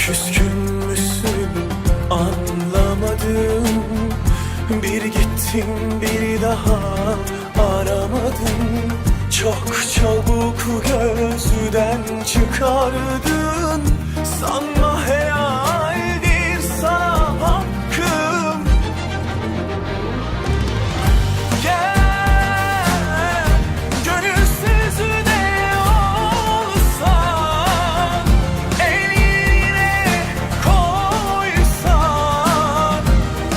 Küskün müsün anlamadım. Bir gittin bir daha aramadın. Çok çabuk gözden çıkardın. Sanma helaldir sana hakkım. Gel gönülsüz de olsan, el yerine koysan,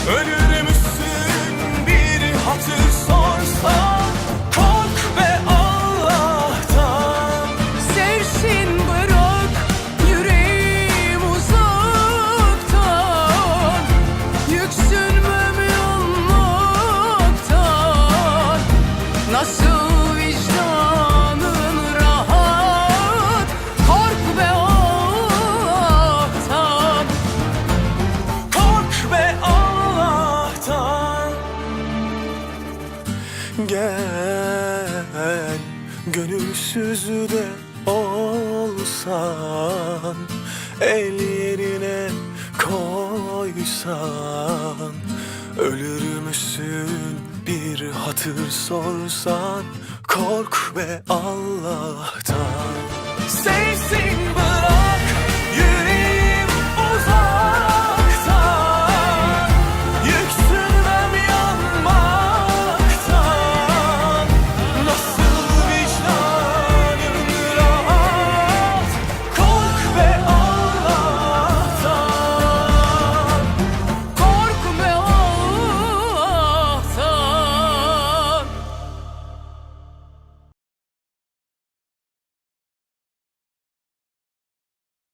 ölür müsün bir hatır sorsan. Kork be Allah'tan. Sevsin bırak yüreğim uzaktan, yüksünmem yanmaktan. Nasıl vicdanın rahat, kork be Allah'tan. Kork be Allah'tan. Gel gönülsüz de olsan, el yerine koysan, ölür müsün bir hatır sorsan. Kork be Allah'tan. Sevsin